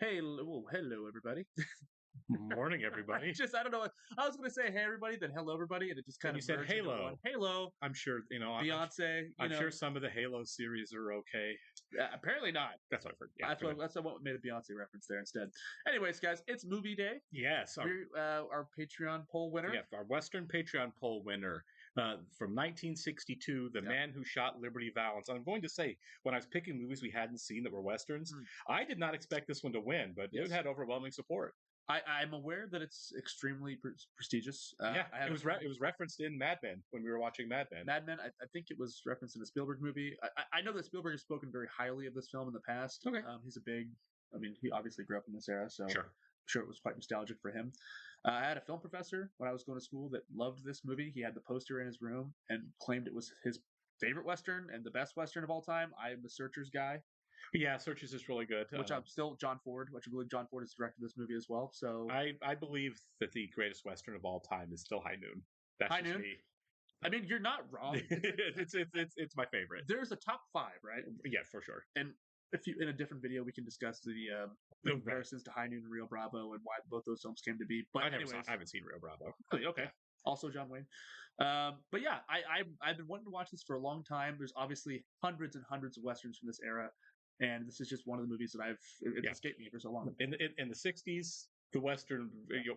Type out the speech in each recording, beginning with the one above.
Hello, everybody. Morning, everybody. I don't know. I was going to say, hey, everybody, then hello, everybody, and it just kind And of you said merged into Halo. one. Halo, I'm sure, Beyonce, I'm sure some of the Halo series are okay. apparently not. That's what I've heard. Yeah, That's what made a Beyonce reference there instead. Anyways, guys, it's movie day. Yes. Our Patreon poll winner. Yeah, our Western Patreon poll winner from 1962, The Man Who Shot Liberty Valance. I'm going to say, when I was picking movies we hadn't seen that were Westerns, I did not expect this one to win, but it had overwhelming support. I'm aware that it's extremely prestigious. It was referenced in Mad Men when we were watching Mad Men. Mad Men, I think it was referenced in a Spielberg movie. I know that Spielberg has spoken very highly of this film in the past. Okay. He obviously grew up in this era, so sure. I'm sure it was quite nostalgic for him. I had a film professor when I was going to school that loved this movie. He had the poster in his room and claimed it was his favorite Western and the best Western of all time. I'm the Searchers guy. Yeah, Searchers is really good. Which I'm still John Ford, which I believe John Ford has directed this movie as well. So I believe that the greatest Western of all time is still High Noon. That's High just Noon? me. I mean, you're not wrong. It's my favorite. There's a top 5, right? Yeah, for sure. And if you in a different video, we can discuss the comparisons to High Noon and Rio Bravo and why both those films came to be. But I haven't seen Rio Bravo. Really? Okay. Yeah. Also John Wayne. But yeah, I've been wanting to watch this for a long time. There's obviously hundreds and hundreds of westerns from this era, and this is just one of the movies that it's escaped me for so long. In the 60s, the Western,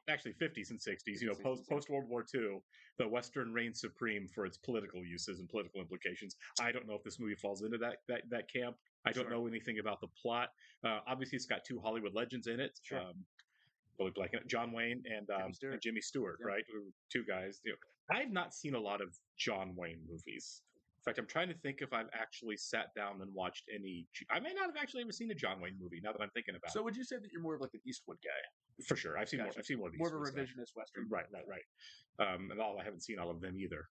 actually 50s and 60s, post World War II, the Western reigned supreme for its political uses and political implications. I don't know if this movie falls into that camp. I don't know anything about the plot. Obviously, it's got 2 Hollywood legends in it. Sure. Really blanking, John Wayne and Jimmy Stewart, right? 2 guys. I've not seen a lot of John Wayne movies. In fact, I'm trying to think if I've actually sat down and watched any. I may not have actually ever seen a John Wayne movie. Now that I'm thinking about it. So, would you say that you're more of like an Eastwood guy? For sure, I've seen more. I've seen more of these. More of a revisionist Western. Right. And I haven't seen all of them either.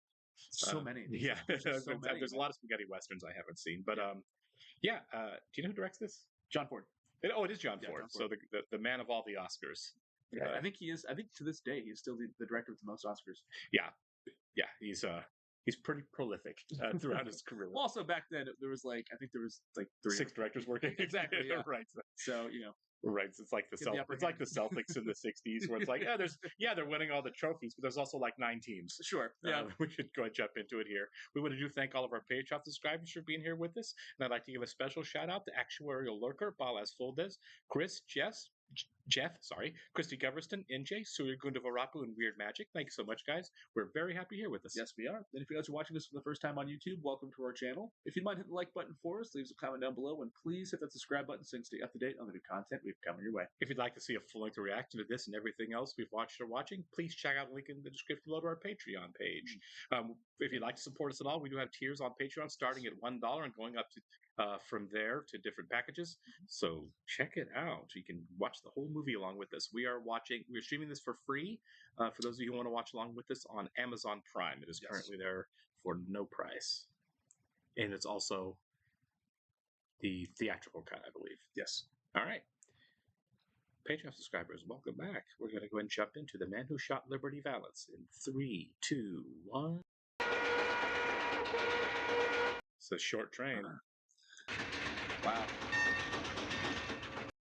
So many. Yeah, there's a lot of spaghetti westerns I haven't seen. But do you know who directs this? John Ford. It is John Ford. So the man of all the Oscars. Yeah, I think he is. I think to this day he's still the director with the most Oscars. Yeah, he's pretty prolific throughout his career. Well, also back then there was I think there was 6 directors working. Exactly. Yeah. Right. So Right, it's like the Celtics in the '60s, where it's like, they're winning all the trophies, but there's also like 9 teams. Sure, yeah. We should go and jump into it here. We want to thank all of our Patreon subscribers for being here with us, and I'd like to give a special shout out to Actuarial Lurker, Balas Fuldes, Chris, Jeff, Christy Goverston, NJ, Surya Gundavarapu, and Weird Magic. Thank you so much, guys. We're very happy here with us. Yes, we are. And if you guys are watching this for the first time on YouTube, welcome to our channel. If you'd mind hitting the like button for us, leave us a comment down below, and please hit that subscribe button so you can stay up to date on the new content we've coming your way. If you'd like to see a full-length reaction to this and everything else we've watched or watching, please check out the link in the description below to our Patreon page. If you'd like to support us at all, we do have tiers on Patreon starting at $1 and going up to from there to different packages. So check it out. You can watch the whole movie along with us. We're streaming this for free for those of you who want to watch along with us on Amazon Prime. It is currently there for no price. And it's also the theatrical cut, I believe. Yes. All right. Patreon subscribers, welcome back. We're going to go ahead and jump into The Man Who Shot Liberty Valance in 3, 2, 1. It's a short train. Wow.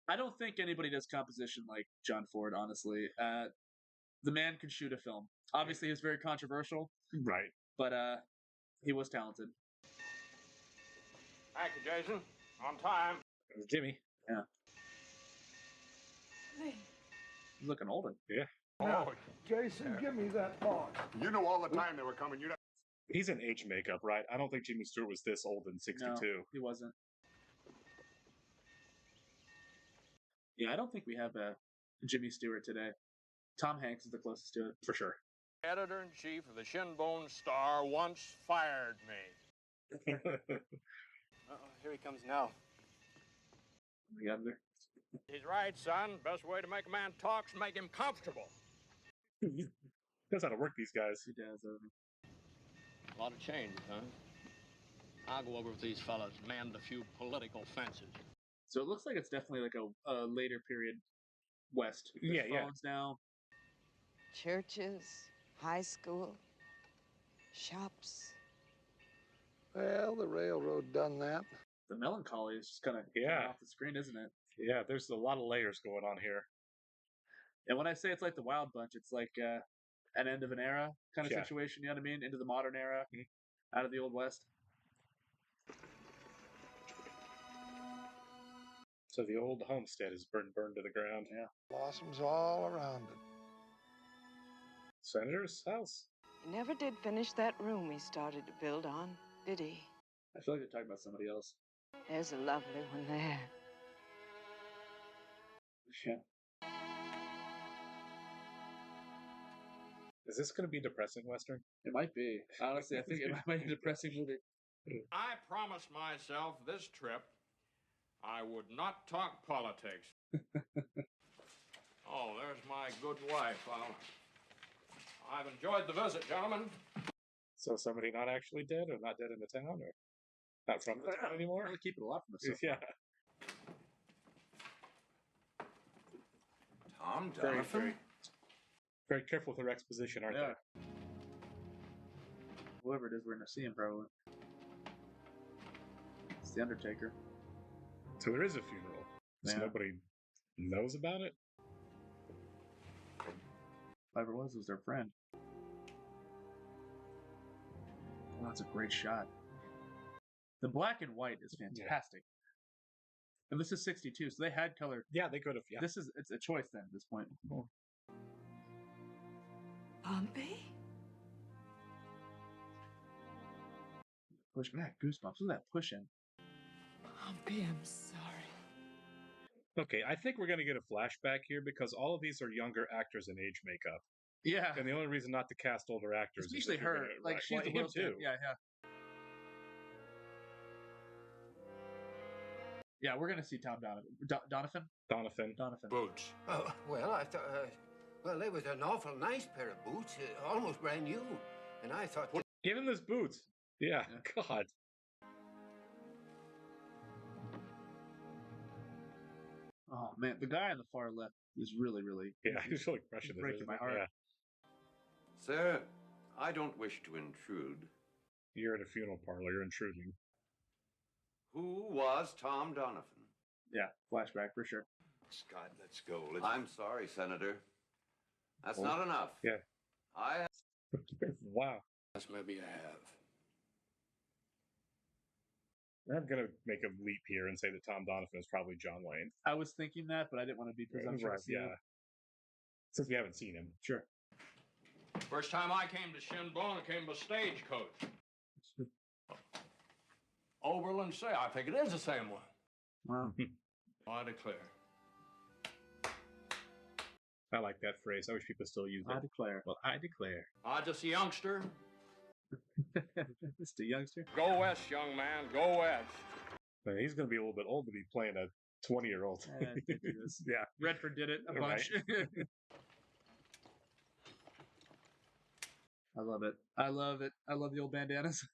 I don't think anybody does composition like John Ford, honestly. The man could shoot a film. Obviously, he was very controversial. Right. But he was talented. Thank you, Jason. On time. Jimmy. Yeah. He's looking older. Yeah. Oh, Jason, give me that box. you know all the time they were coming. He's in age makeup, right? I don't think Jimmy Stewart was this old in 62. No, he wasn't. Yeah, I don't think we have a Jimmy Stewart today. Tom Hanks is the closest to it. For sure. Editor-in-chief of the Shinbone Star once fired me. Here he comes now. We got there. He's right, son. Best way to make a man talk is make him comfortable. He knows how to work these guys. He does. A lot of change, huh? I'll go over with these fellas, mend a few political fences. So it looks like it's definitely like a later period West. There's phones now. Churches, high school, shops. Well, the railroad done that. The melancholy is just kind of off the screen, isn't it? Yeah, there's a lot of layers going on here. And when I say it's like the Wild Bunch, it's like an end of an era kind of Yeah. situation. You know what I mean? Into the modern era, out of the Old West. So the old homestead is burned to the ground. Yeah. Blossoms all around it. Senator's house? He never did finish that room he started to build on, did he? I feel like they're talking about somebody else. There's a lovely one there. Yeah. Is this going to be a depressing Western? It might be. Honestly, I think it might be a depressing movie. I promised myself this trip I would not talk politics. Oh, there's my good wife. I've enjoyed the visit, gentlemen. So somebody not actually dead, or not dead in the town, or not from the town anymore? I'll keep it a lot from myself. Yeah. Tom Very, Donovan? very, very careful with their exposition, aren't Yeah. Whoever it is, we're gonna see him probably. It's the Undertaker. they? So there is a funeral. So Yeah. nobody knows about it? Whoever it was their friend. Oh, that's a great shot. The black and white is fantastic. And this is 62, so they had color. Yeah, they could have. Yeah. It's a choice then at this point. Pompey? Push back, goosebumps. Look at that pushing. Pompey, I'm sorry. Okay, I think we're going to get a flashback here because all of these are younger actors in age makeup. Yeah. And the only reason not to cast older actors is Especially if you're her. gonna- Like right. she's Well, the him little too. Yeah. Yeah, we're gonna see Tom Donovan. Donovan. Boots. Oh, well, I thought, well, it was an awful nice pair of boots, almost brand new. And I thought, Give him his boots. Yeah. God. Oh man, the guy on the far left is really. Yeah, he's really crushing this. breaking isn't my he? heart. Yeah. Sir, I don't wish to intrude. You're at a funeral parlor. You're intruding. Who was Tom Donovan? Yeah, flashback for sure. Scott, let's go. I'm sorry, Senator. That's not enough. Yeah. I Wow. Yes, maybe I have. I'm going to make a leap here and say that Tom Donovan is probably John Wayne. I was thinking that, but I didn't want to be presumptuous. Right, yeah. Since we haven't seen him. Sure. First time I came to Shinbone, I came by stagecoach. Oberlin say, I think it is the same one. Wow. I declare. I like that phrase. I wish people still use it. I declare. Well, I declare. I just a youngster. Just a youngster. Go west, young man. Go west. Man, he's going to be a little bit old to be playing a 20-year-old. I think he is. Yeah. Redford did it a Right. bunch. I love it. I love it. I love the old bandanas.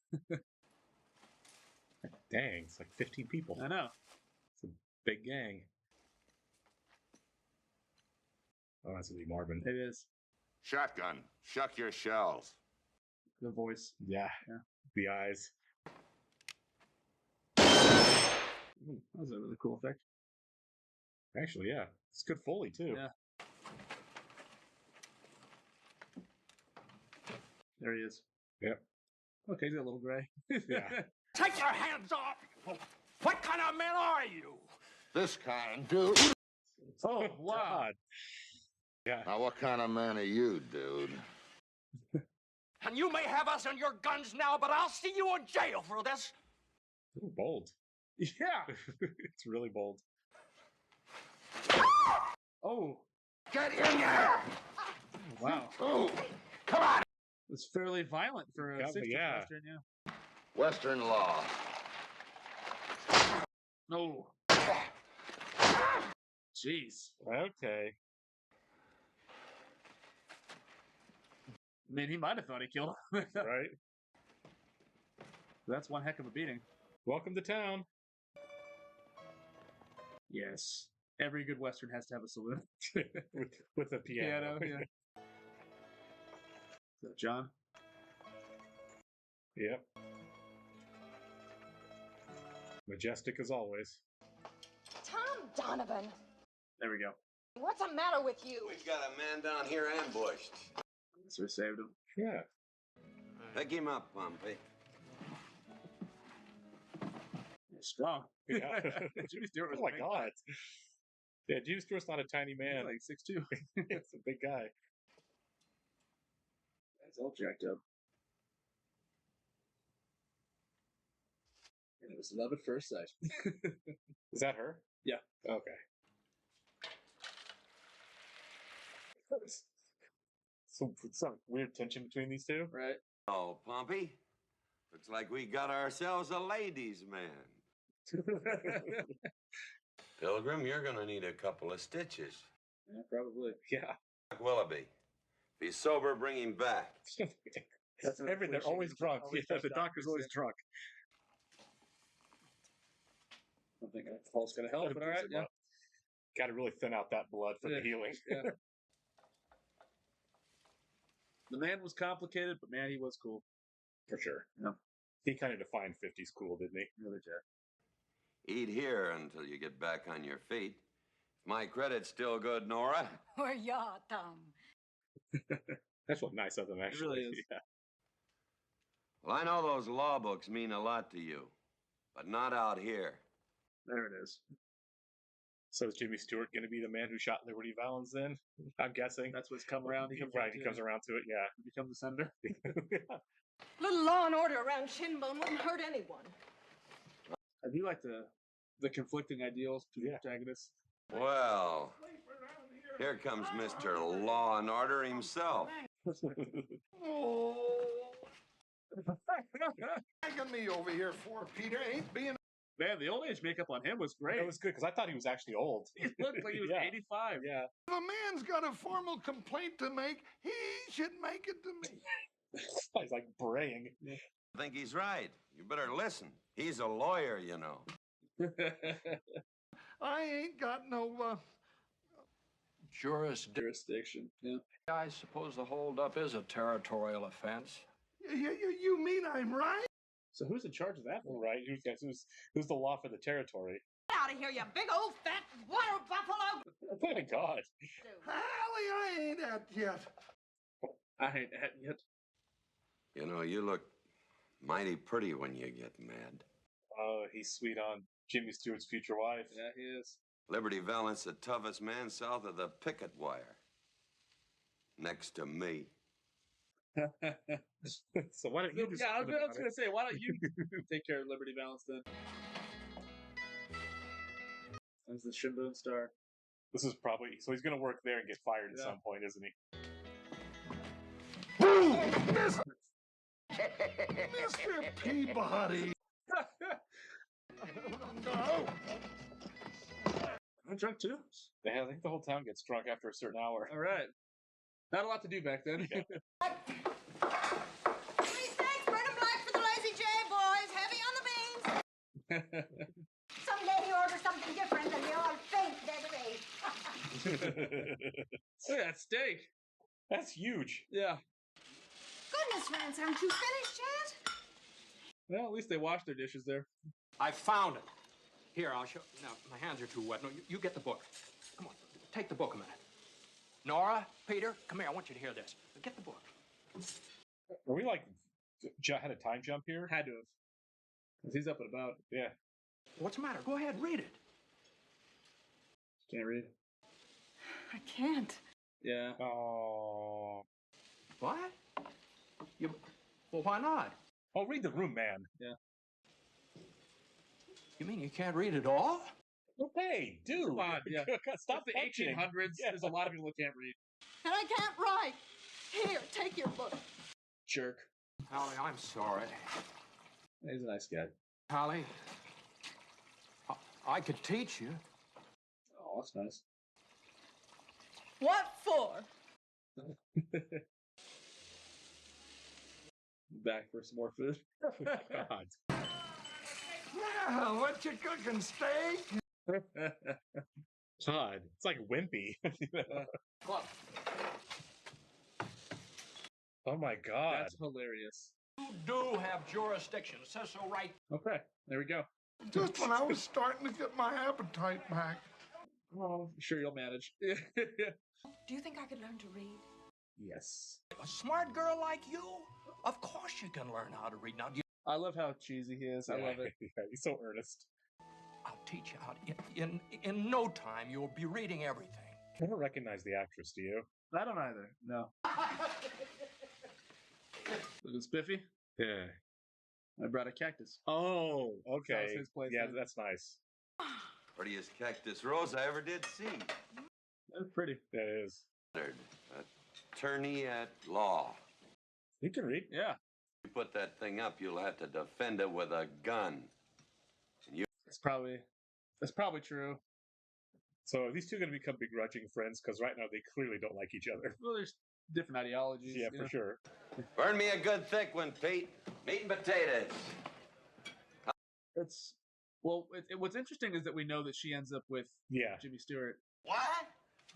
Dang, it's like 15 people. I know. It's a big gang. Oh, that's Lee Marvin. It is. Shotgun, shuck your shells. The voice. Yeah. Yeah. The eyes. Ooh, that was a really cool effect. Actually, yeah. It's good Foley, too. Yeah. There he is. Yep. Okay, he's got a little gray. Yeah. Take your hands off! What kind of man are you? This kind, dude. Oh, wow. God. Yeah. Now, what kind of man are you, dude? And you may have us on your guns now, but I'll see you in jail for this. Ooh, bold. Yeah. It's really bold. Oh, Get in there! wow. Oh, come on! It's fairly violent for a Yeah, 60s yeah. Western, yeah. Western law. No. Jeez. Okay. I mean, he might have thought he killed him. Right? That's one heck of a beating. Welcome to town. Yes. Every good Western has to have a saloon. with a piano. Yeah. Is that John? Yep. Majestic as always. Tom Donovan, There we go. what's the matter with you? We've got a man down here ambushed. So we saved him. Yeah. Pick him up, Pompey. Strong. Yeah. Jimmy Stewart was Oh my big. God. Yeah, Jimmy Stewart's not a tiny man. He's like 6'2". It's a big guy. That's all jacked up. And it was love at first sight. Is that her? Yeah. Okay. So some weird tension between these two. Right. Oh, Pompey. Looks like we got ourselves a ladies' man. Pilgrim, you're gonna need a couple of stitches. Yeah, probably. Yeah. Willoughby. If he's sober, bring him back. That's They're always drunk. Yeah, the doctor's always drunk. I don't think alcohol's gonna help, but all right. Yeah. Got to really thin out that blood for the healing. Yeah. The man was complicated, but man, he was cool. For sure. Yeah. He kind of defined 50s cool, didn't he? Really did. Eat here until you get back on your feet. If my credit's still good, Nora. Or your thumb. That's what nice of them, actually. really is. Yeah. Well, I know those law books mean a lot to you, but not out here. There it is. So is Jimmy Stewart going to be the man who shot Liberty Valance then? I'm guessing. That's what's come around. He comes around to it, yeah. Become the senator. Little law and order around Shinbone wouldn't hurt anyone. I do like the conflicting ideals to the protagonists. Well, here comes Mr. Law and Order himself. Taking me over here for, Peter, ain't being... Man, the old age makeup on him was great. That was good, because I thought he was actually old. He looked like he was 85. Yeah. If a man's got a formal complaint to make, he should make it to me. He's like braying. I think he's right. You better listen. He's a lawyer, you know. I ain't got no, Jurisdiction. Yeah. I suppose the holdup is a territorial offense. You mean I'm right? So who's in charge of that? Right? Who's the law for the territory? Get out of here, you big old fat water buffalo! Oh my God. Hallie, I ain't at yet. I ain't at yet. You know, you look mighty pretty when you get mad. Oh, he's sweet on Jimmy Stewart's future wife. Yeah, he is. Liberty Valance, the toughest man south of the picket wire. Next to me. So why don't you just... Yeah, I was going to say, why don't you take care of Liberty Valance then? As the Shinbone star. This is probably... So he's going to work there and get fired at some point, isn't he? Boom! Mr. Peabody! No! I'm drunk too. I think the whole town gets drunk after a certain hour. All right. Not a lot to do back then. Three steaks, bread and black for the Lazy J, boys. Heavy on the beans. Someday he orders something different and they all faint dead away. Look at that steak. That's huge. Yeah. Goodness, Vance, aren't you finished yet? Well, at least they washed their dishes there. I found it. Here, I'll show. Now, my hands are too wet. No, you get the book. Come on, take the book a minute. Nora, Peter, come here. I want you to hear this. Get the book. Are we like had a time jump here? Had to have. Because he's up and about. Yeah. What's the matter? Go ahead, read it. Can't read. I can't. Yeah. Oh. What? Well, why not? Oh, read the room, man. Yeah. You mean you can't read it all? Hey, dude. Come on, yeah. Stop the punching. 1800s. Yeah. There's a lot of people who can't read. And I can't write. Here, take your book. Jerk. Hallie, I'm sorry. He's a nice guy. Hallie, I could teach you. Oh, that's nice. What for? Back for some more food. God. Yeah, what you cooking, steak? God, it's like wimpy. Look, Oh my God. That's hilarious. you do have jurisdiction. It says so right. Okay, there we go. Just when I was starting to get my appetite back. Oh, I'm sure you'll manage. Do you think I could learn to read? Yes. A smart girl like you? Of course you can learn how to read. Now, I love how cheesy he is. I love it. Yeah, he's so earnest. I'll teach you how to. In no time, you'll be reading everything. I don't recognize the actress, do you? I don't either. No. Look at Spiffy. Yeah. I brought a cactus. Oh, okay. That was his place, Yeah, then. that's nice. Prettiest cactus rose I ever did see. That's pretty. That is. Attorney at law. You can read. Yeah. You put that thing up, you'll have to defend it with a gun. That's probably true. So are these two going to become begrudging friends? Because right now they clearly don't like each other. Well, there's different ideologies. Yeah, you for know? sure. Burn me a good thick one, Pete. Meat and potatoes. It's what's interesting is that we know that she ends up with Jimmy Stewart. What?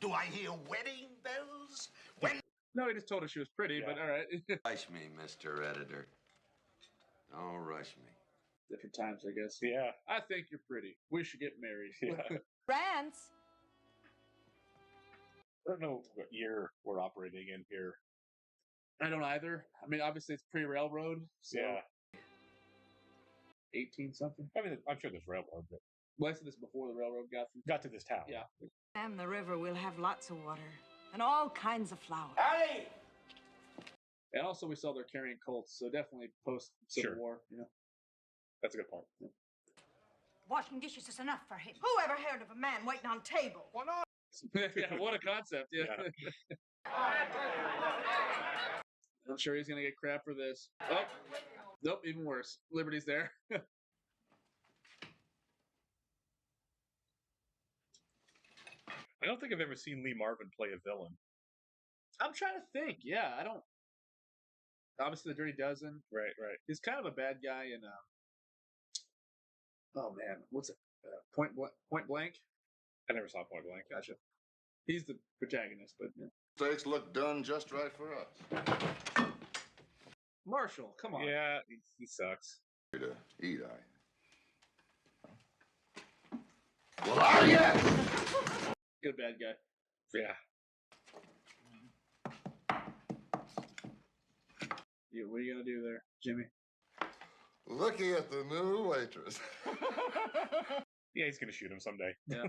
Do I hear wedding bells? No, he just told her she was pretty, but all right. Rush me, Mr. Editor. Don't rush me. Different times, I guess. Yeah. I think you're pretty. We should get married. Yeah. France. I don't know what year we're operating in here. I don't either. I mean, obviously it's pre-railroad, so Yeah. 18 something. I mean, I'm sure there's railroad, but Well, I said this before the railroad got to this town. Yeah. And the river will have lots of water and all kinds of flowers. Hey! And also we saw they're carrying Colts, so definitely post-Civil Sure. War. You know. That's a good point. Washing dishes is enough for him. Who ever heard of a man waiting on table? Well, no. Yeah, what a concept. Yeah. I'm sure he's gonna get crap for this. Oh, nope, even worse. Liberty's there. I don't think I've ever seen Lee Marvin play a villain. I'm trying to think. Yeah, I don't. Obviously, the Dirty Dozen. Right. He's kind of a bad guy in. Oh man, what's it? Point Blank. I never saw Point Blank. Gotcha. He's the protagonist, but yeah. Steaks look done just right for us. Marshall, come on. Yeah, he sucks. To eat, Well, are you? Good bad guy. Yeah. Yeah, what are you gonna do there, Jimmy? Looking at the new waitress. Yeah, he's gonna shoot him someday. Yeah.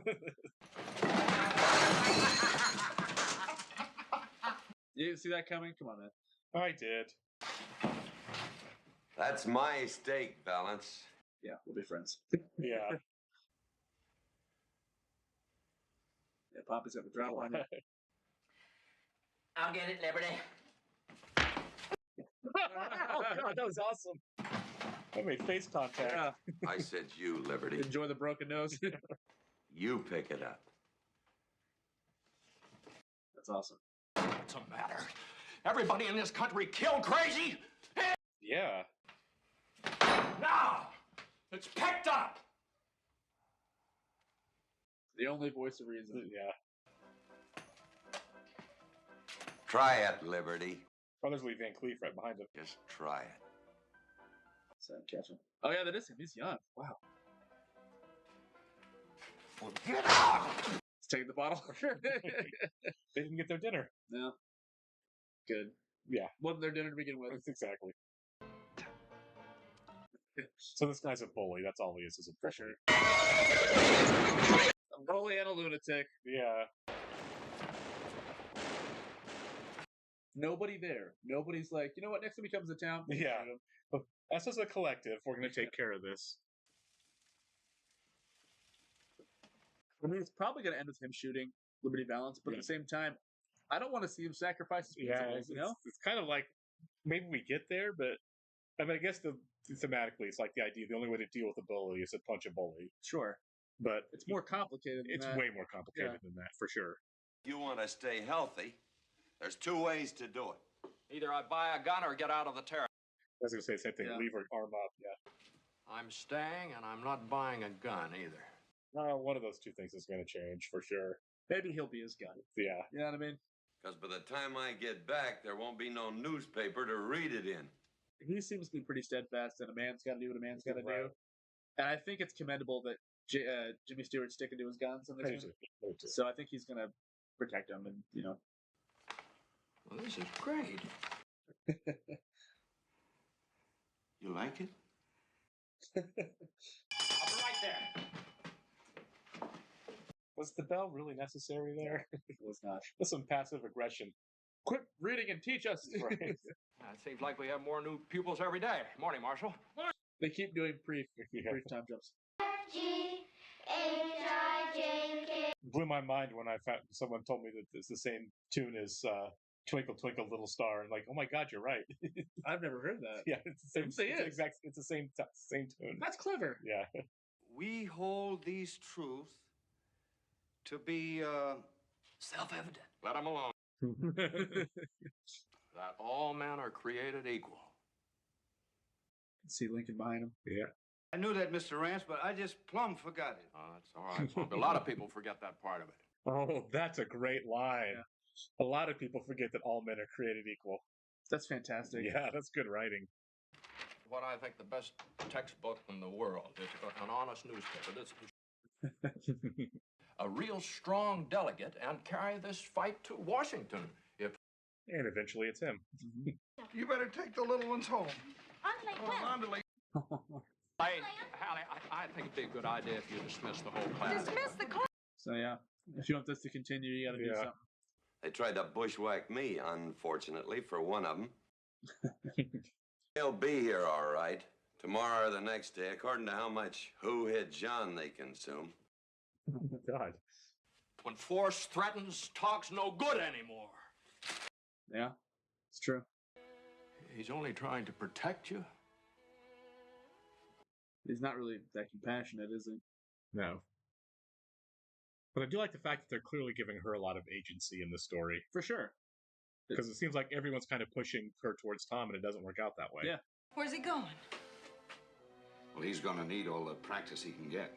You didn't see that coming? Come on, man. I did. That's my steak, Valance. Yeah, we'll be friends. Yeah. Yeah, Poppy's got the drop on you. I'll get it, Liberty. Oh God, that was awesome. I made face contact. Yeah. I said you, Liberty. Enjoy the broken nose. You pick it up. That's awesome. What's the matter? Everybody in this country killed crazy? Yeah. Now, it's picked up. The only voice of reason. Yeah. Try it, Liberty. Brothers Lee Van Cleef right behind him. Just try it. So catch him. Oh yeah, that is him. He's young. Wow. Well, get out! Let's take the bottle. They didn't get their dinner. No. Good. Yeah. Wasn't their dinner to begin with. Exactly. So this guy's a bully. That's all he is a For sure. A bully and a lunatic. Yeah. Nobody there. Nobody's like, you know what? Next time he comes to town. we'll Yeah. shoot him. But us as a collective, we're going to take care of this. I mean, it's probably going to end with him shooting Liberty Valance, but at the same time, I don't want to see him sacrifice his principles, you know? It's kind of like maybe we get there, but I mean, I guess thematically, it's like the idea the only way to deal with a bully is to punch a bully. Sure. But It's more complicated than it's that. way more complicated than that, for sure. You want to stay healthy, there's two ways to do it. Either I buy a gun or get out of the territory. I was going to say the same thing. Yeah. Leave or arm up, yeah. I'm staying, and I'm not buying a gun either. One of those two things is going to change, for sure. Maybe he'll be his gun. Yeah. You know what I mean? Because by the time I get back, there won't be no newspaper to read it in. He seems to be pretty steadfast, and a man's got to do what a man's got to Right. do. And I think it's commendable that Jimmy Stewart sticking to his guns in this one. So I think he's gonna protect him, and Well, this is great. You like it? I'll be right there. Was the bell really necessary there? It was not. That's some passive aggression. Quit reading and teach us. Right. It seems like we have more new pupils every day. Morning, Marshall. They keep doing brief time jumps. Blew my mind when I found someone told me that it's the same tune as Twinkle Twinkle Little Star, and like, oh my God, you're right. I've never heard that. Yeah, it's the same. It's the same tune. That's clever. Yeah. We hold these truths to be Self-evident. Let them alone. That all men are created equal. See Lincoln behind him. Yeah. I knew that, Mr. Rance, but I just plumb forgot it. That's all right, Punk. A lot of people forget that part of it. Oh, that's a great line. Yeah. A lot of people forget that all men are created equal. That's fantastic. Yeah, that's good writing. What I think the best textbook in the world is an honest newspaper. This is a real strong delegate and carry this fight to Washington. And eventually it's him. You better take the little ones home. Hallie, I think it'd be a good idea if you dismiss the whole class. Dismiss the class. So yeah, if you want this to continue, you got to do something. They tried to bushwhack me, unfortunately, for one of them. They'll be here all right. Tomorrow or the next day, according to how much who-hit John they consume. Oh, my God. When force threatens, talk's no good anymore. Yeah, it's true. He's only trying to protect you. He's not really that compassionate, is he? No. But I do like the fact that they're clearly giving her a lot of agency in this story. For sure. Because it seems like everyone's kind of pushing her towards Tom, and it doesn't work out that way. Yeah. Where's he going? Well, he's going to need all the practice he can get.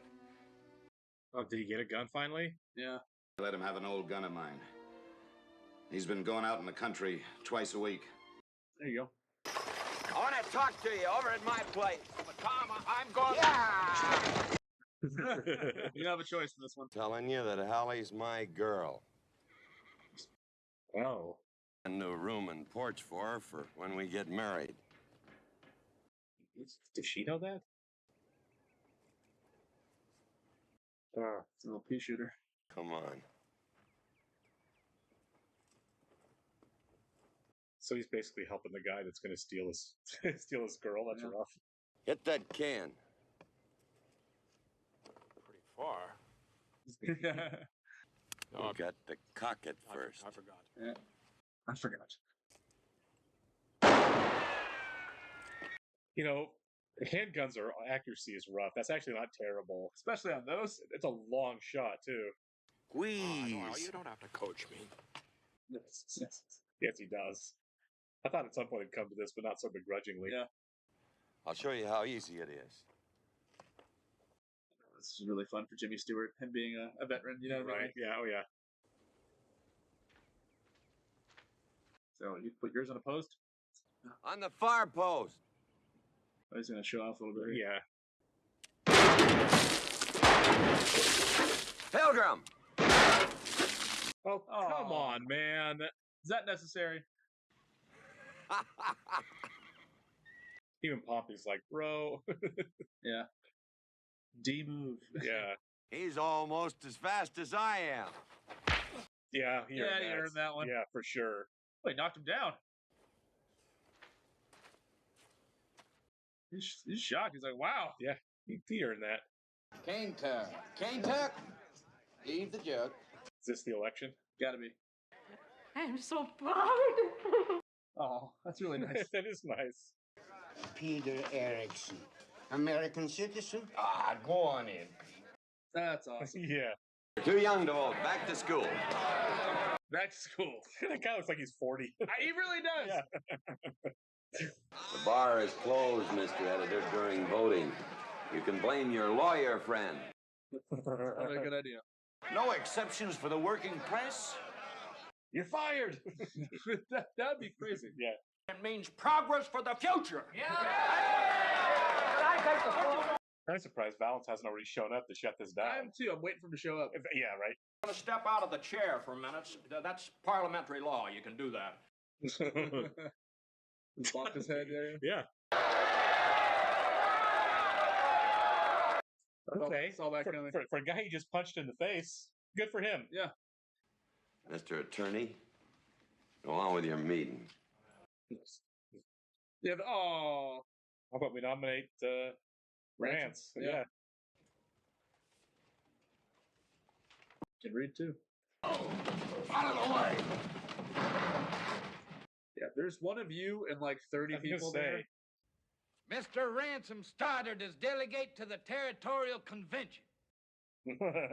Oh, did he get a gun finally? Yeah. Let him have an old gun of mine. He's been going out in the country twice a week. There you go. I want to talk to you over at my place. But Tom, I'm going. Yeah! You have a choice in this one. Telling you that Hallie's my girl. Oh. A new room and porch for her when we get married. Does she know that? It's a little pea shooter. Come on. So he's basically helping the guy that's going to steal his girl. That's rough. Hit that can. Pretty far. You got to cock it first. I forgot. Yeah. I forgot. You know, handguns accuracy is rough. That's actually not terrible. Especially on those. It's a long shot, too. Squeeze. You don't have to coach me. Yes, he does. I thought at some point it'd come to this, but not so begrudgingly. Yeah. I'll show you how easy it is. This is really fun for Jimmy Stewart, him being a veteran, you know what I mean? Right, yeah, oh yeah. So you put yours on a post? On the far post. Oh, he's going to show off a little bit. Yeah. Pilgrim! Oh, come on, man. Is that necessary? Even Pompey's like, bro. Yeah. D-move. Yeah. He's almost as fast as I am. Yeah, you earned that one. Yeah, for sure. Oh, he knocked him down. He's shocked. He's like, wow. Yeah, he earned that. Cane tuck. Cane tuck. Leave the jug. Is this the election? Gotta be. I'm so proud. Oh, that's really nice. That is nice. Peter Erickson, American citizen? Go on in. That's awesome. Yeah. You're too young to vote. Back to school. Back to school. That guy looks like he's 40. He really does. Yeah. The bar is closed, Mr. Editor, during voting. You can blame your lawyer friend. Probably a good idea. No exceptions for the working press? You're fired. That'd be crazy. Yeah. It means progress for the future. Yeah. I'm surprised Valance hasn't already shown up to shut this down. I am too. I'm waiting for him to show up. Yeah, right. I'm going to step out of the chair for a minute. That's parliamentary law. You can do that. He bopped his head there. Yeah. Okay. Saw that coming. For a guy he just punched in the face, good for him. Yeah. Mr. Attorney, go on with your meeting. Yeah. Oh. How about we nominate Rance? Yeah. Can read too. Out of the way! Yeah, there's one of you and like 30 people there. Mr. Ransom started as delegate to the Territorial Convention.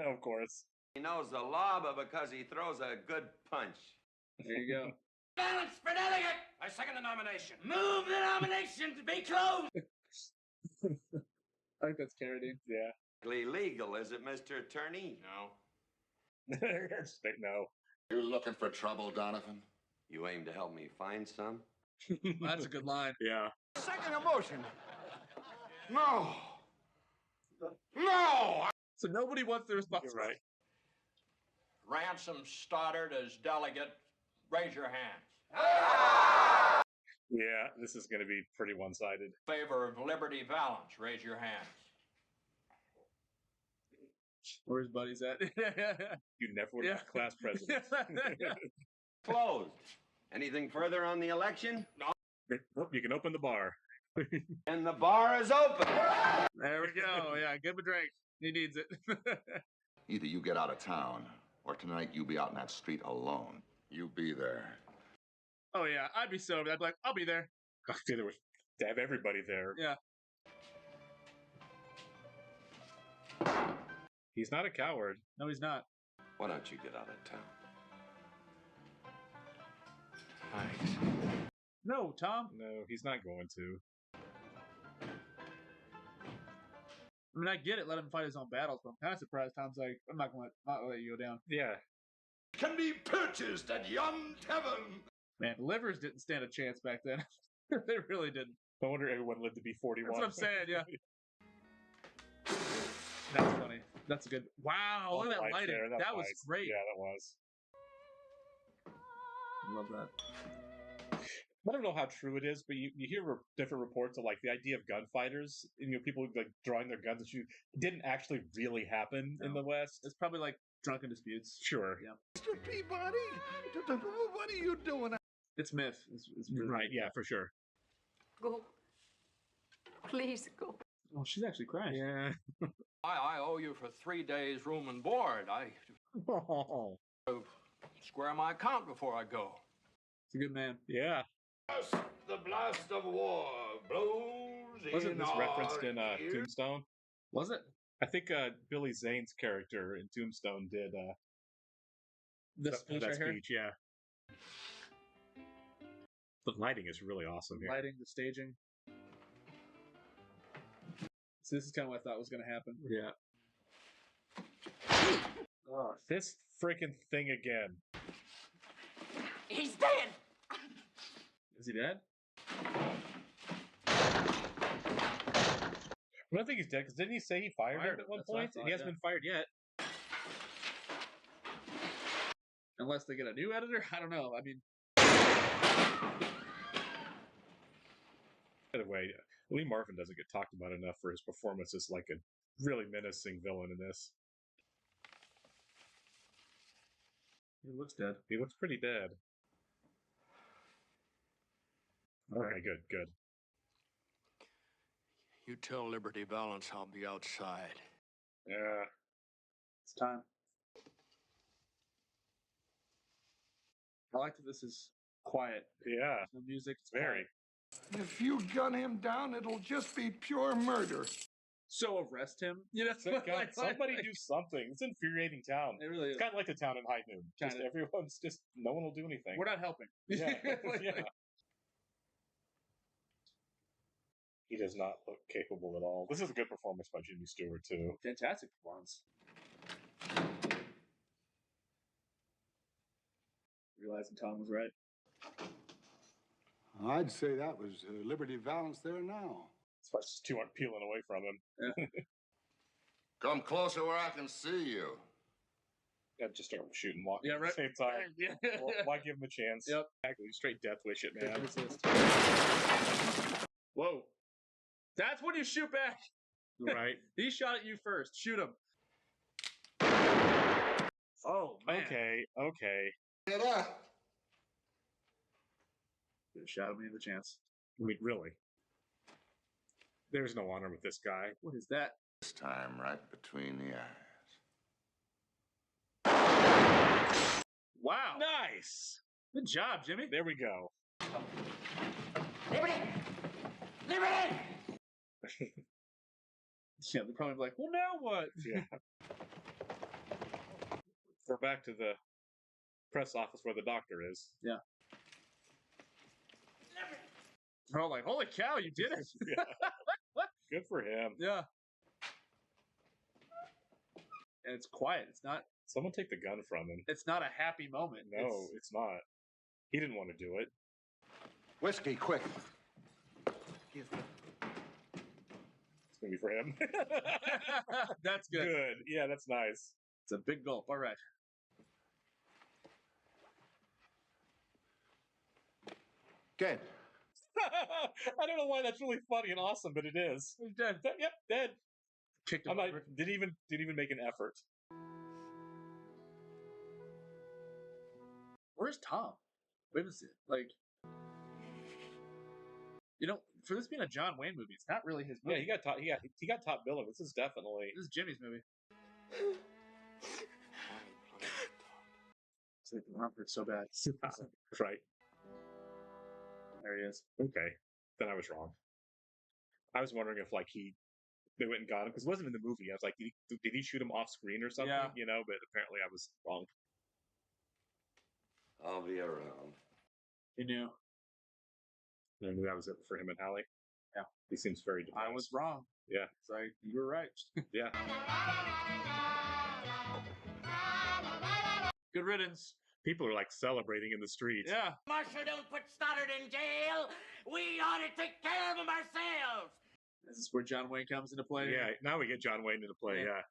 Of course. He knows the law, but because he throws a good punch. There you go. Balance for delegate! I second the nomination. Move the nomination to be closed! I think that's Carradine. Yeah. Legal, is it, Mr. Attorney? No. No. You looking for trouble, Donovan? You aim to help me find some? That's a good line. Yeah. Second emotion. No. No! So nobody wants the responsibility. Right. Ransom Stoddard as delegate. Raise your hands. Yeah, this is going to be pretty one-sided. Favor of Liberty Valance. Raise your hands. Where his buddy's at? You never would have class president. Closed. Anything further on the election? No. You can open the bar. And the bar is open. There we go. Yeah, give him a drink. He needs it. Either you get out of town, or tonight you be out in that street alone. You be there. Oh, yeah. I'd be sober. I'd be like, I'll be there. There was to have everybody there. Yeah. He's not a coward. No, he's not. Why don't you get out of town? Thanks. No, Tom. No, he's not going to. I mean, I get it. Let him fight his own battles, but I'm kind of surprised Tom's like, I'm not going to let you go down. Yeah. Can be purchased at yon tavern. Man, livers didn't stand a chance back then. They really didn't. No wonder everyone lived to be 41. That's what I'm saying, yeah. That's funny. That's a good. Wow, look at that lighting. There, that was nice. great. Yeah, that was. Love that. I don't know how true it is, but you hear different reports of like the idea of gunfighters, and people like drawing their guns at you. It didn't actually really happen in the West. It's probably like drunken disputes. Sure. Yeah. Mr. Peabody, what are you doing? It's myth. It's really right. Yeah, for sure. Go. Please go. Oh, she's actually crying. Yeah. I owe you for 3 days room and board. I square my account before I go. It's a good man. Yeah. The blast of war blows Wasn't this referenced in ears. Tombstone? Was it? I think Billy Zane's character in Tombstone did This speech that right here? speech, yeah. The lighting is really awesome here. Lighting, the staging. So this is kind of what I thought was going to happen. Yeah. Oh, this freaking thing again. He's dead! Is he dead? I don't think he's dead, because didn't he say he fired him at one That's what I point? thought, He hasn't been fired yet. Unless they get a new editor? I don't know. I mean... By the way, Lee Marvin doesn't get talked about enough for his performance as like a really menacing villain in this. He looks dead. He looks pretty dead. Okay, good. You tell Liberty Valance I'll be outside. Yeah. It's time. I like that this is quiet. Yeah. There's no music. It's very. quiet. If you gun him down, it'll just be pure murder. So arrest him? You know, God, somebody do something. It's an infuriating town. It really is. It's kind of like the town in High Noon. Just Kinda. everyone's just, no one will do anything. We're not helping. Yeah. Yeah. He does not look capable at all. This is a good performance by Jimmy Stewart, too. Fantastic performance. Realizing Tom was right. I'd say that was Liberty Valance there now. That's why it's two aren't peeling away from him. Yeah. Come closer where I can see you. Yeah, just start shooting, walking Yeah, at right. the same time. Yeah. Why give him a chance? Yep. Exactly. Straight death wish it, man. Whoa. That's when you shoot back. Right. He shot at you first. Shoot him. Oh, man. Okay. Get up. Shot me the chance. I mean, really? There's no honor with this guy. What is that? This time right between the eyes. Wow. Nice. Good job, Jimmy. There we go. Liberty! Liberty! Yeah, they're probably like, well, now what? Yeah. We're back to the press office where the doctor is. Yeah. They're all like, holy cow, you did it. Yeah. What? Good for him. Yeah. And it's quiet. It's not. Someone take the gun from him. It's not a happy moment. No, it's not. He didn't want to do it. Whiskey, quick. It's gonna be for him. That's good. Good. Yeah, that's nice. It's a big gulp. All right. Dead. I don't know why that's really funny and awesome, but it is. He's dead. Yep, dead. Kicked him I'm not, over. didn't even make an effort. Where's Tom? Wait a second. Like, you know, for this being a John Wayne movie, it's not really his movie. Yeah, he got top billing. This is definitely. This is Jimmy's movie. It's like the rump hurts so bad. Right. There he is. Okay, then I was wrong. I was wondering if they went and got him because it wasn't in the movie. I was like, did he shoot him off screen or something? Yeah. You know, but apparently I was wrong. I'll be around. He knew. I knew that was it for him and Hallie. Yeah. He seems very depressed. I was wrong. Yeah. It's like, you were right. Yeah. Good riddance. People are like celebrating in the streets. Yeah. Marshal, don't put Stoddard in jail. We ought to take care of him ourselves. This is where John Wayne comes into play. Yeah, now we get John Wayne into play, yeah.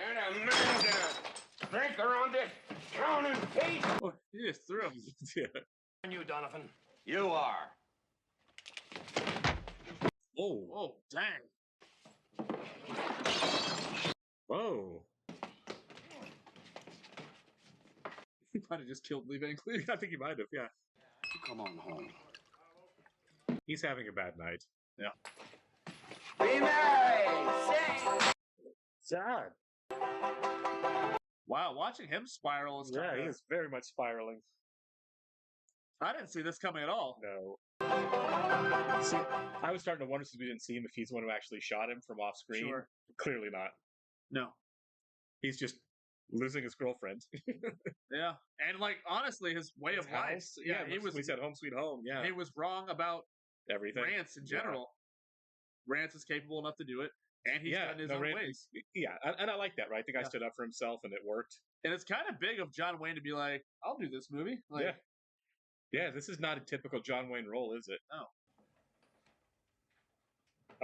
And a man gonna drink around this town in peace. Oh, he just threw him. Yeah. And you, Donovan. You are. Oh, dang. Whoa. He might have just killed Lee Van Cleef. I think he might have, yeah. Come on home. He's having a bad night. Yeah. Be merry. Sad. Wow, watching him spiral is Yeah, kind he is very much spiraling. I didn't see this coming at all. No. See, I was starting to wonder since we didn't see him if he's the one who actually shot him from off screen. Sure. Clearly not. No. He's just losing his girlfriend. Yeah. And like honestly, his way of life. House? Yeah, we said home sweet home. Yeah. He was wrong about Everything. Rance in general. Rance is capable enough to do it, and he's done his own ways. Yeah, and I like that, right? The guy stood up for himself, and it worked. And it's kind of big of John Wayne to be like, "I'll do this movie." Like, yeah. This is not a typical John Wayne role, is it? No.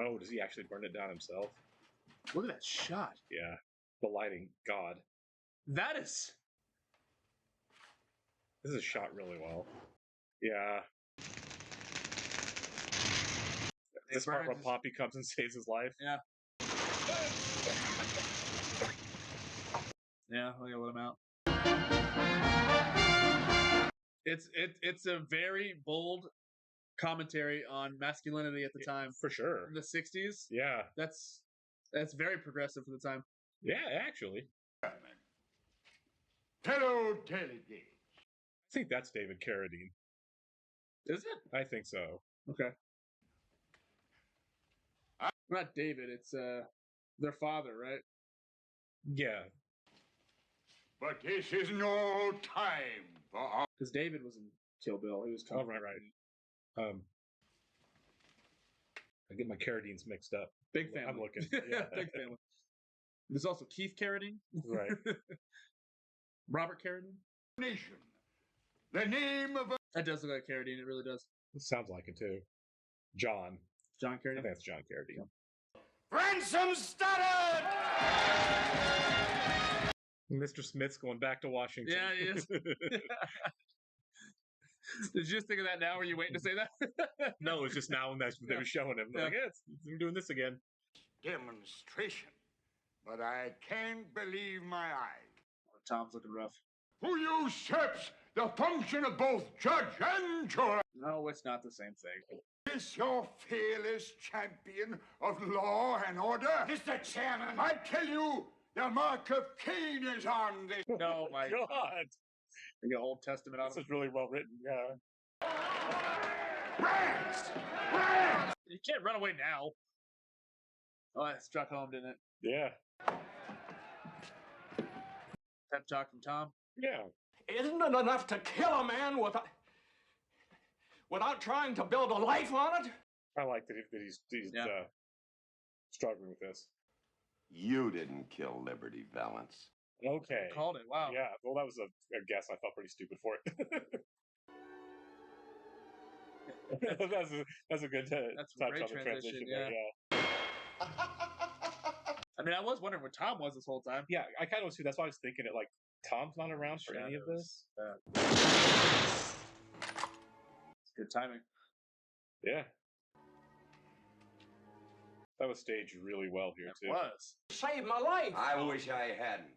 Oh, does he actually burn it down himself? Look at that shot. Yeah, the lighting, God. That is. This is shot really well. Yeah. This part where Poppy comes and saves his life. Yeah. Yeah, I gotta let him out. It's a very bold commentary on masculinity at the time. For sure. In the 60s. Yeah. That's very progressive for the time. Yeah, actually. Hello, delegate. I think that's David Carradine. Is it? I think so. Okay. Not David, it's their father, right? Yeah. But this is no time for... Because David was in Kill Bill. He was Oh, right. I get my Carradines mixed up. Big family. I'm looking. Yeah. Big family. There's also Keith Carradine. Right. Robert Carradine. Nation. The name of a... That does look like Carradine. It really does. It sounds like it, too. John. John Carradine. I think that's John Carradine. Ransom started! Mr. Smith's going back to Washington. Yeah, he is. Did you just think of that now? Or were you waiting to say that? No, it's just now when they were showing him. Like, we're doing this again. Demonstration. But I can't believe my eyes. Tom's looking rough. Who usurps the function of both judge and jury? No, it's not the same thing. Is your fearless champion of law and order? Mr. Chairman! I tell you, the mark of Cain is on this. No, my God. You got Old Testament on This is really well written. Yeah. Rats! Rats! You can't run away now. Oh, that struck home, didn't it? Yeah. Pep talk from Tom. Yeah. Isn't it enough to kill a man without trying to build a life on it? I like that he's struggling with this. You didn't kill Liberty Valance. Okay. Called it. Wow. Yeah. Well, that was a guess. I felt pretty stupid for it. that's a good That's a touch great on the transition there. Yeah. I mean, I was wondering where Tom was this whole time. Yeah, I kind of was too. That's why I was thinking it. Like, Tom's not around for any of this. It's good timing. Yeah. That was staged really well here, too. It was. Saved my life. I wish I hadn't.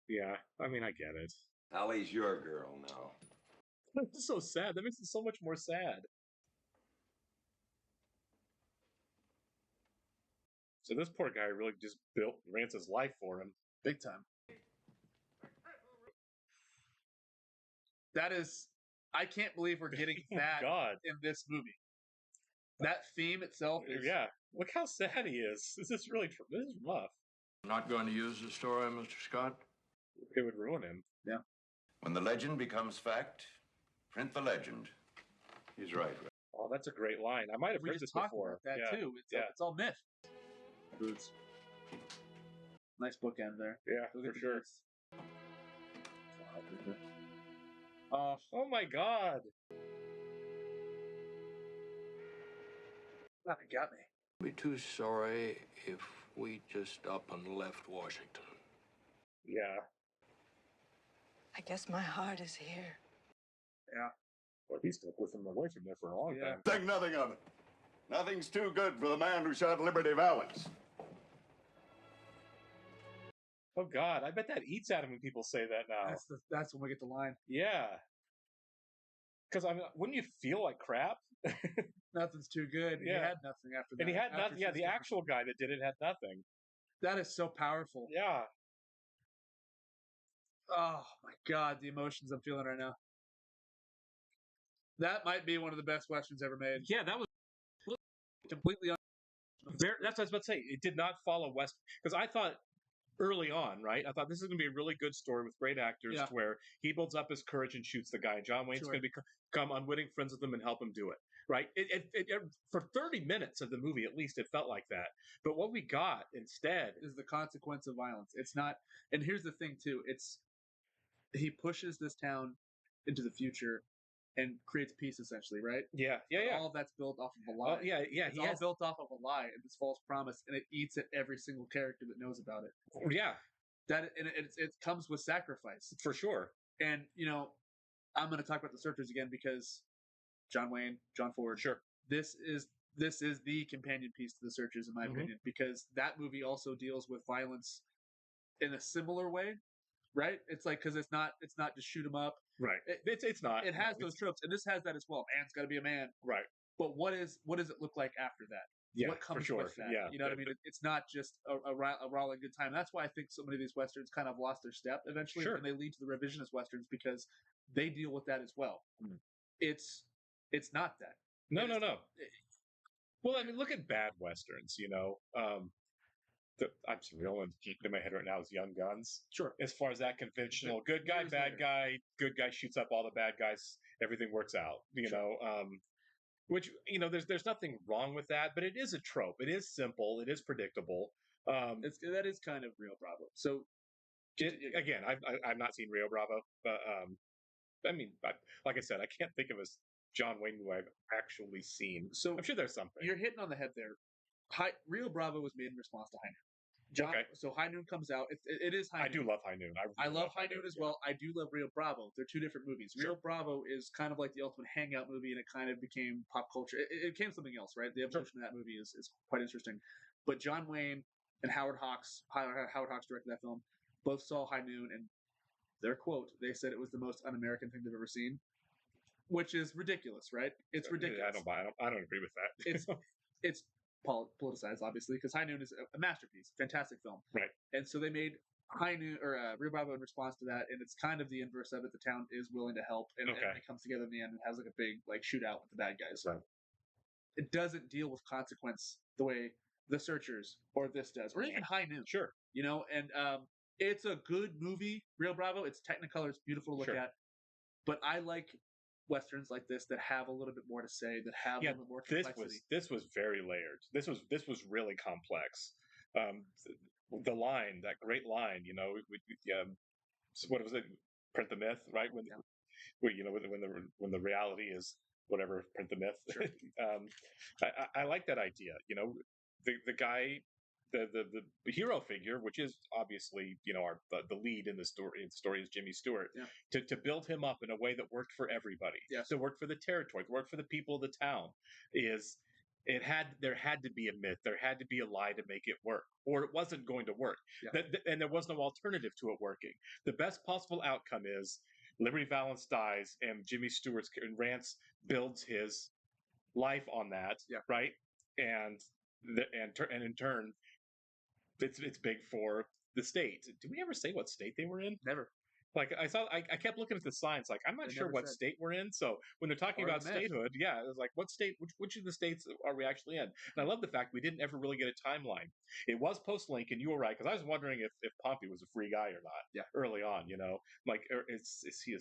Yeah, I mean, I get it. Allie's your girl now. It's so sad. That makes it so much more sad. So this poor guy really just built Rance's life for him. Big time. That is... I can't believe we're getting that in this movie. That theme itself is... Yeah. Look how sad he is. This is rough. I'm not going to use the story, Mr. Scott. It would ruin him. Yeah. When the legend becomes fact, print the legend. He's right. Oh, that's a great line. I might have heard this before. About that too. It's all myth. Boots. Nice bookend there. Yeah, for sure. Oh my God. That got me. I'd be too sorry if we just up and left Washington. Yeah. I guess my heart is here. Yeah. Well, he stuck with him away from there for a long time. Think nothing of it. Nothing's too good for the man who shot Liberty Valance. Oh God, I bet that eats at him when people say that now. That's when we get the line. Yeah. Because I mean, wouldn't you feel like crap? Nothing's too good. Yeah. He had nothing after that. And he had nothing. Yeah, the actual guy that did it had nothing. That is so powerful. Yeah. Oh my God, the emotions I'm feeling right now. That might be one of the best westerns ever made. Yeah, that was completely. That's what I was about to say. It did not follow West because I thought early on, right? I thought this is going to be a really good story with great actors, to where he builds up his courage and shoots the guy. And John Wayne's going to become unwitting friends with him and help him do it. Right? For 30 minutes of the movie, at least, it felt like that. But what we got instead is the consequence of violence. It's not. And here's the thing, too. He pushes this town into the future and creates peace, essentially, right? Yeah. All of that's built off of a lie. It's all built off of a lie and this false promise, and it eats at every single character that knows about it. Yeah. It comes with sacrifice. For sure. And, I'm going to talk about the Searchers again because John Wayne, John Ford. Sure. This is the companion piece to the Searchers, in my opinion, because that movie also deals with violence in a similar way. Right? It's like, because it's not just shoot 'em up. Right. It's not. It has those tropes, and this has that as well. Man's got to be a man. Right. But what does it look like after that? Yeah, what comes for sure. with that? Yeah. You know what I mean? It's not just a rolling good time. That's why I think so many of these westerns kind of lost their step eventually, and they lead to the revisionist westerns because they deal with that as well. It's not that. No. Well, I mean, look at bad westerns. I'm reeling in my head right now is Young Guns. Sure. As far as that conventional, good guy, bad guy, good guy shoots up all the bad guys, everything works out. Which there's nothing wrong with that, but it is a trope. It is simple. It is predictable. That is kind of Rio Bravo. So again, I've not seen Rio Bravo, but I mean, like I said, I can't think of John Wayne movie I've actually seen. So I'm sure there's something. You're hitting on the head there. Rio Bravo was made in response to High Noon. So High Noon comes out. It is High Noon. I do love High Noon. I love High Noon as well. I do love Rio Bravo. They're two different movies. Rio Bravo is kind of like the ultimate hangout movie, and it kind of became pop culture. It became something else, right? The evolution of that movie is quite interesting. But John Wayne and Howard Hawks directed that film, both saw High Noon, and their quote, they said it was the most un-American thing they've ever seen, which is ridiculous, right? It's ridiculous. I don't agree with that. It's politicized, obviously, because High Noon is a masterpiece, fantastic film. Right. And so they made High Noon or Rio Bravo in response to that, and it's kind of the inverse of it. The town is willing to help, and it comes together in the end and has like a big shootout with the bad guys. Right. It doesn't deal with consequence the way The Searchers or this does, or even High Noon. Sure. And it's a good movie, Rio Bravo. It's Technicolor, it's beautiful to look at, but I like westerns like this that have a little bit more to say, that have a little bit more complexity. This was very layered. This was really complex. The line, that great line, what was it? Print the myth, right? When the reality is whatever, print the myth. Sure. I like that idea. The guy, the hero figure, which is obviously the lead in the story. The story is Jimmy Stewart. Yeah. To build him up in a way that worked for everybody, to work for the territory, to work for the people of the town, there had to be a myth, there had to be a lie to make it work, or it wasn't going to work. And there was no alternative to it working. The best possible outcome is Liberty Valance dies, and Jimmy Stewart's and Rance builds his life on that, right? And in turn, it's big for the state. Did we ever say what state they were in? Never. Like I kept looking at the signs, like I'm not sure what state we're in. So when they're talking about statehood, it was like, what state? Which of the states are we actually in? And I love the fact we didn't ever really get a timeline. It was post Lincoln. You were right, because I was wondering if Pompey was a free guy or not. Yeah. Early on, like is he a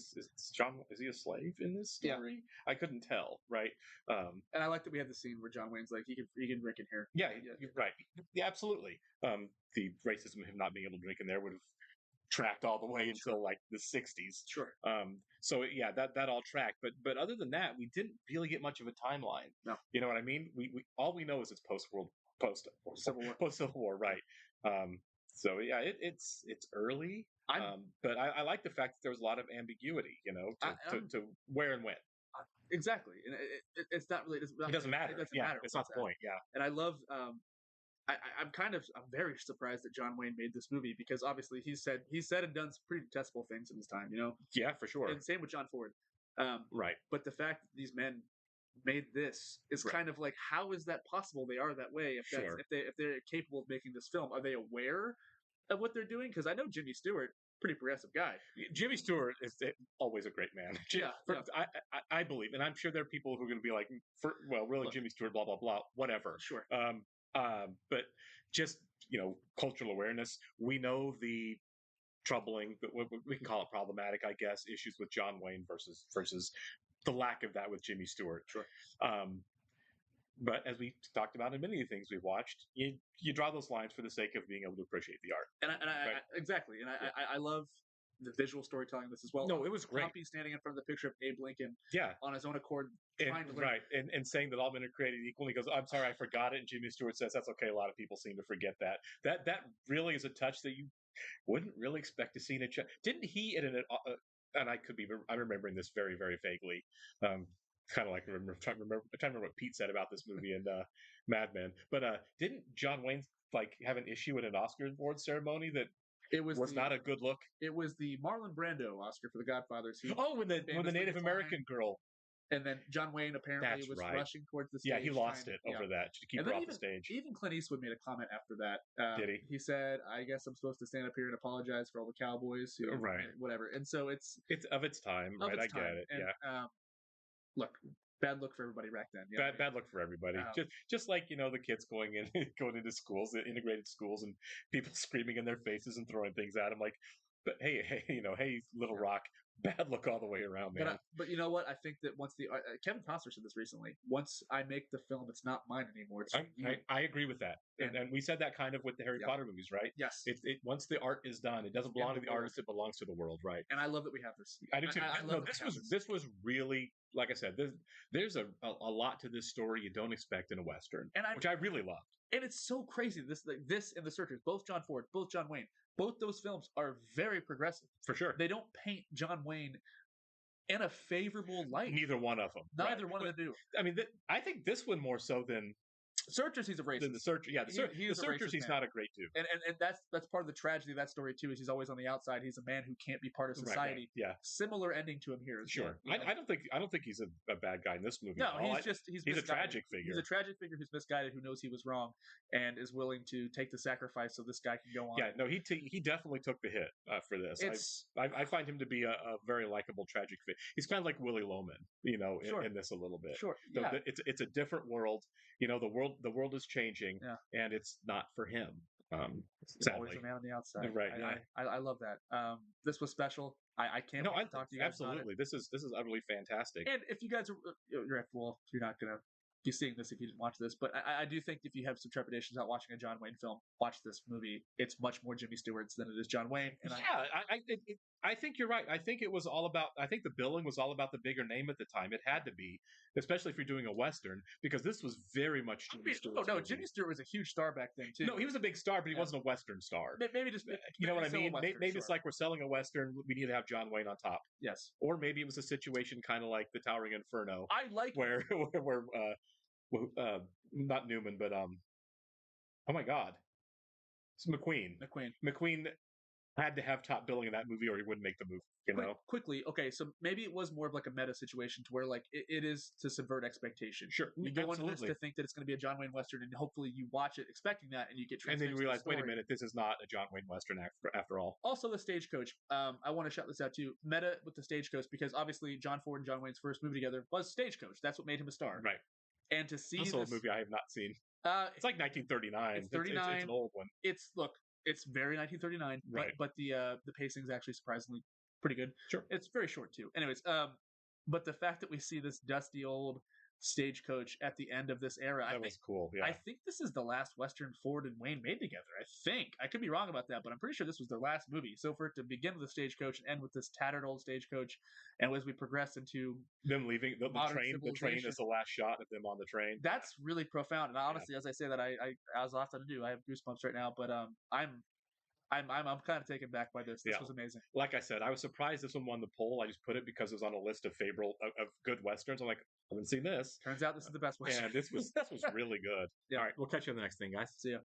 slave in this story? I couldn't tell, right? And I like that we have the scene where John Wayne's like, he can drink in here. Yeah, you're right. Yeah, absolutely. The racism of him not being able to drink in there would have tracked all the way until like the 60s. Sure. So yeah, that all tracked. But other than that, we didn't really get much of a timeline. No. You know what I mean? We all we know is it's post Civil War, right? So yeah, it's early. But I like the fact that there was a lot of ambiguity, to where and when. Exactly, and it's not really. It doesn't matter. It doesn't matter. It's not the point. Yeah. And I love. I'm very surprised that John Wayne made this movie, because obviously he said and done some pretty detestable things in his time, Yeah, for sure. And same with John Ford. Right. But the fact that these men made this is kind of like, how is that possible? They are that way. If they're capable of making this film, are they aware of what they're doing? Because I know Jimmy Stewart, pretty progressive guy. Jimmy Stewart is always a great man. I believe, and I'm sure there are people who are going to be like, really, Jimmy Stewart, blah blah blah, whatever. Sure. But just cultural awareness. We know the troubling, but we can call it problematic, I guess, issues with John Wayne versus the lack of that with Jimmy Stewart. Sure. But as we talked about in many of the things we've watched, you draw those lines for the sake of being able to appreciate the art. And exactly. And I love the visual storytelling of this as well. No, it was great. Pompey standing in front of the picture of Abe Lincoln, on his own accord, trying to learn. Right, and saying that all men are created equal. And he goes, "I'm sorry, I forgot it." And Jimmy Stewart says, "That's okay. A lot of people seem to forget that." That really is a touch that you wouldn't really expect to see in a. Didn't he and I'm remembering this very, very vaguely. Kind of like trying to remember what Pete said about this movie and Mad Men. But didn't John Wayne have an issue at an Oscar award ceremony that it was not a good look? It was the Marlon Brando Oscar for The Godfathers. When the Native American girl. And then John Wayne apparently was rushing towards the stage. Yeah, he lost it over that to keep her off the stage. Even Clint Eastwood made a comment after that. Did he? He said, "I guess I'm supposed to stand up here and apologize for all the cowboys, right? Whatever." And so it's of its time, right? I get it. And, look, bad look for everybody back then. Bad look for everybody. Just like the kids going into schools, the integrated schools, and people screaming in their faces and throwing things at them. Like, but hey, Little Rock. Bad look all the way around, man. But you know what? I think that once Kevin Costner said this recently. Once I make the film, it's not mine anymore. It's I agree with that, and we said that kind of with the Harry Potter movies, right? Yes. Once the art is done, it doesn't belong to the artist; it belongs to the world, right? And I love that we have this. I do too. This was really like I said, there's a lot to this story you don't expect in a Western, And which I really loved. And it's so crazy. This and The Searchers, both John Ford, both John Wayne, both those films are very progressive. For sure. They don't paint John Wayne in a favorable light. Neither one of them. Neither one of them do. I mean, I think this one more so than Searchers, he's a racist. The Searchers, yeah, the Searchers, he's not a great dude. And that's part of the tragedy of that story too. Is he's always on the outside. He's a man who can't be part of society. Right, yeah. Similar ending to him here. Sure. I don't think he's a bad guy in this movie. No, he's a tragic figure. He's a tragic figure who's misguided, who knows he was wrong, and is willing to take the sacrifice so this guy can go on. Yeah, no, he definitely took the hit for this. I find him to be a very likable tragic figure. He's kind of like Willy Loman, in this a little bit. Sure. Yeah. It's a different world. The world is changing, and it's not for him. He's always a man on the outside. Right. I love that. This was special. I can't wait to talk to you guys. Absolutely. This is utterly fantastic. And if you guys you're not gonna be seeing this if you didn't watch this, but I do think if you have some trepidations about watching a John Wayne film, watch this movie. It's much more Jimmy Stewart's than it is John Wayne. And I think you're right. I think it was all about. I think the billing was all about the bigger name at the time. It had to be, especially if you're doing a Western, because this was very much Jimmy Stewart. No, Jimmy Stewart was a huge star back then too. No, he was a big star, but he wasn't a Western star. Maybe just you know what I mean. Maybe it's like we're selling a Western. We need to have John Wayne on top. Yes. Or maybe it was a situation kind of like the Towering Inferno. I like where not Newman, but oh my God, it's McQueen. McQueen had to have top billing in that movie, or he wouldn't make the movie. Quickly, okay, so maybe it was more of like a meta situation to where like it is to subvert expectation. Sure, you go into this to think that it's going to be a John Wayne Western, and hopefully you watch it expecting that, and you get and then you realize, wait a minute, this is not a John Wayne Western after all. Also, the Stagecoach. I want to shout this out too. Meta with the Stagecoach, because obviously John Ford and John Wayne's first movie together was Stagecoach. That's what made him a star. Right. And to see also a movie I have not seen. It's like 1939. It's 39. It's an old one. It's very 1939, right? But the pacing is actually surprisingly pretty good. Sure, it's very short too. Anyways, but the fact that we see this dusty old Stagecoach at the end of this era, I think was cool. Yeah, I think this is the last Western Ford and Wayne made together. I think I could be wrong about that, but I'm pretty sure this was their last movie. So for it to begin with the Stagecoach and end with this tattered old Stagecoach, and as we progress into them leaving the train is the last shot of them on the train. That's really profound. And honestly, as I say that, I as often do, I have goosebumps right now. But I'm kind of taken back by this. This was amazing. Like I said, I was surprised this one won the poll. I just put it because it was on a list of of good Westerns. I'm like, I haven't seen this. Turns out this is the best Western. And this was really good. Yeah. All right, we'll catch you on the next thing, guys. See ya.